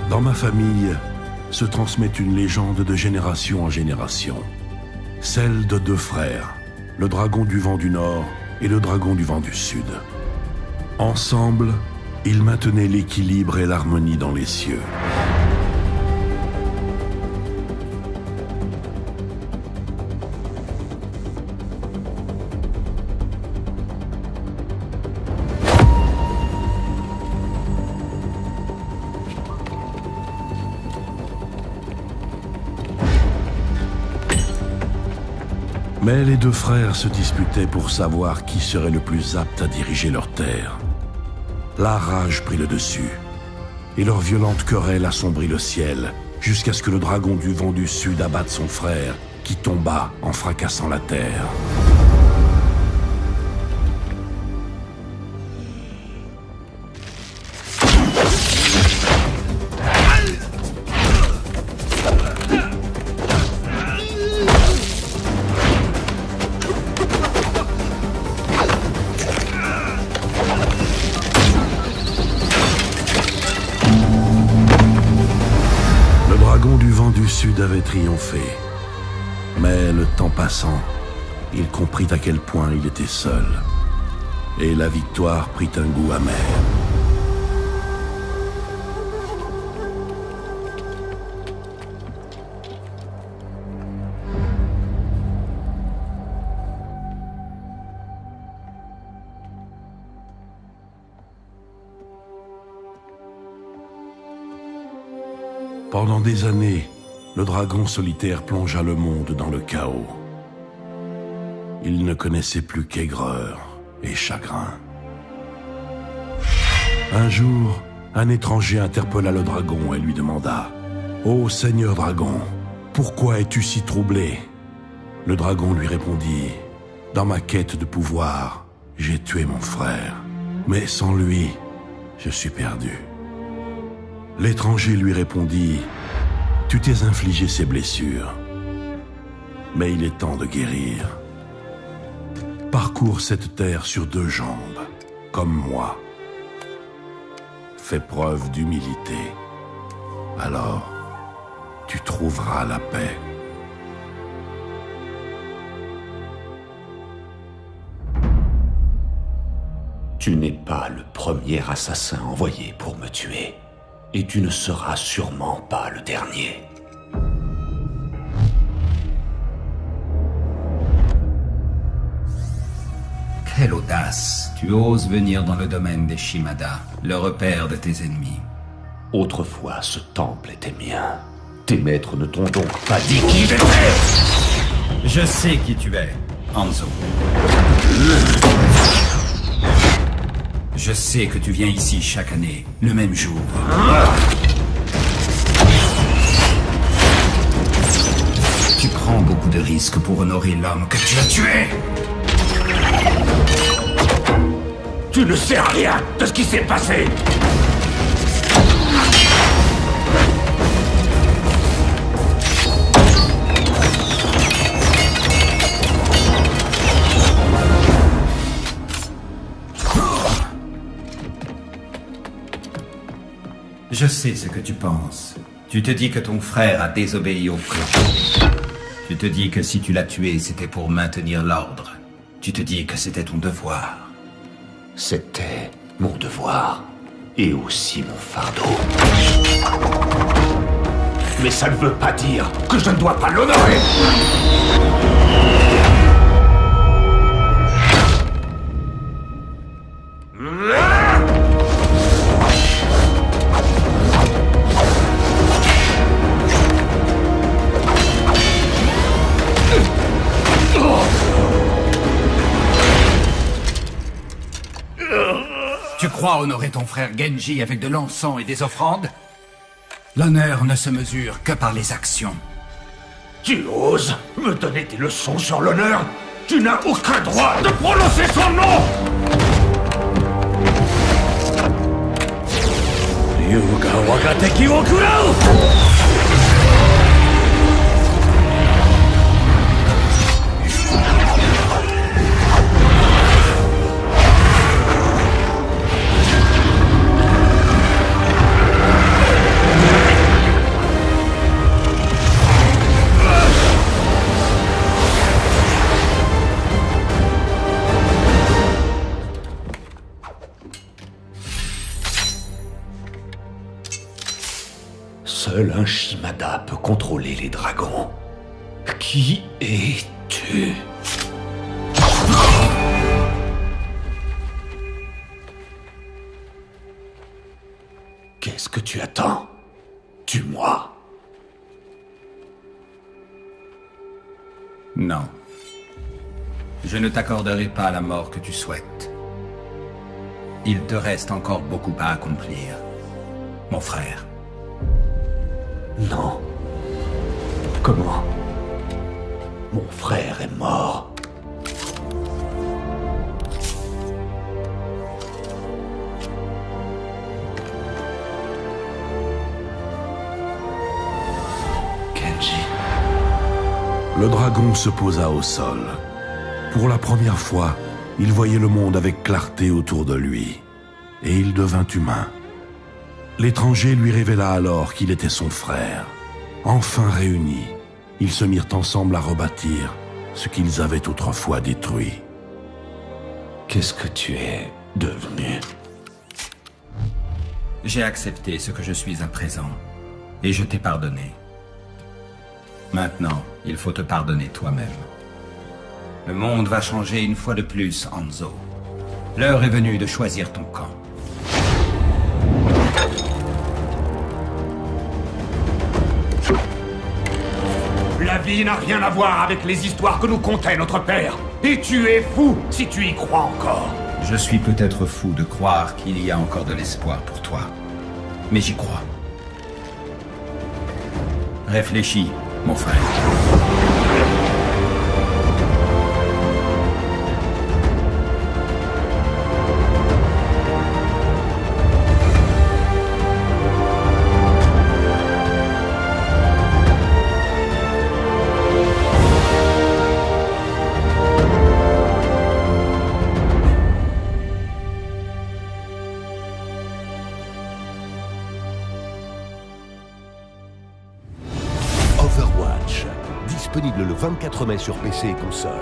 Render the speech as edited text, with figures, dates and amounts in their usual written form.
Dans ma famille se transmet une légende de génération en génération. Celle de deux frères, le dragon du vent du Nord et le dragon du vent du Sud. Ensemble, ils maintenaient l'équilibre et l'harmonie dans les cieux. Mais les deux frères se disputaient pour savoir qui serait le plus apte à diriger leur terre. La rage prit le dessus, et leur violente querelle assombrit le ciel, jusqu'à ce que le dragon du vent du Sud abatte son frère, qui tomba en fracassant la terre. Sud avait triomphé. Mais le temps passant, il comprit à quel point il était seul. Et la victoire prit un goût amer. Pendant des années, le dragon solitaire plongea le monde dans le chaos. Il ne connaissait plus qu'aigreur et chagrin. Un jour, un étranger interpella le dragon et lui demanda « Ô Seigneur dragon, pourquoi es-tu si troublé ?» Le dragon lui répondit « Dans ma quête de pouvoir, j'ai tué mon frère, mais sans lui, je suis perdu. » L'étranger lui répondit « Tu t'es infligé ces blessures, mais il est temps de guérir. Parcours cette terre sur deux jambes, comme moi. Fais preuve d'humilité, alors tu trouveras la paix. » Tu n'es pas le premier assassin envoyé pour me tuer. Et tu ne seras sûrement pas le dernier. Quelle audace! Tu oses venir dans le domaine des Shimada, le repère de tes ennemis. Autrefois, ce temple était mien. Tes maîtres ne t'ont donc pas dit qui j'étais! Je sais qui tu es, Hanzo. Je sais que tu viens ici chaque année, le même jour. Tu prends beaucoup de risques pour honorer l'homme que tu as tué. Tu ne sais rien de ce qui s'est passé! Je sais ce que tu penses. Tu te dis que ton frère a désobéi au clan. Tu te dis que si tu l'as tué, c'était pour maintenir l'ordre. Tu te dis que c'était ton devoir. C'était mon devoir. Et aussi mon fardeau. Mais ça ne veut pas dire que je ne dois pas l'honorer! Tu crois honorer ton frère Genji avec de l'encens et des offrandes? L'honneur ne se mesure que par les actions. Tu oses me donner des leçons sur l'honneur? Tu n'as aucun droit de prononcer son nom! Ryuga Wagateki wo kurau! Seul un Shimada peut contrôler les dragons. Qui es-tu? Qu'est-ce que tu attends? Tue-moi. Non. Je ne t'accorderai pas la mort que tu souhaites. Il te reste encore beaucoup à accomplir, mon frère. Non. Comment? Mon frère est mort. Kenji. Le dragon se posa au sol. Pour la première fois, il voyait le monde avec clarté autour de lui. Et il devint humain. L'étranger lui révéla alors qu'il était son frère. Enfin réunis, ils se mirent ensemble à rebâtir ce qu'ils avaient autrefois détruit. Qu'est-ce que tu es devenu? J'ai accepté ce que je suis à présent, et je t'ai pardonné. Maintenant, il faut te pardonner toi-même. Le monde va changer une fois de plus, Hanzo. L'heure est venue de choisir ton camp. La vie n'a rien à voir avec les histoires que nous contait notre père. Et tu es fou si tu y crois encore. Je suis peut-être fou de croire qu'il y a encore de l'espoir pour toi. Mais j'y crois. Réfléchis, mon frère. Overwatch, disponible le 24 mai sur PC et console.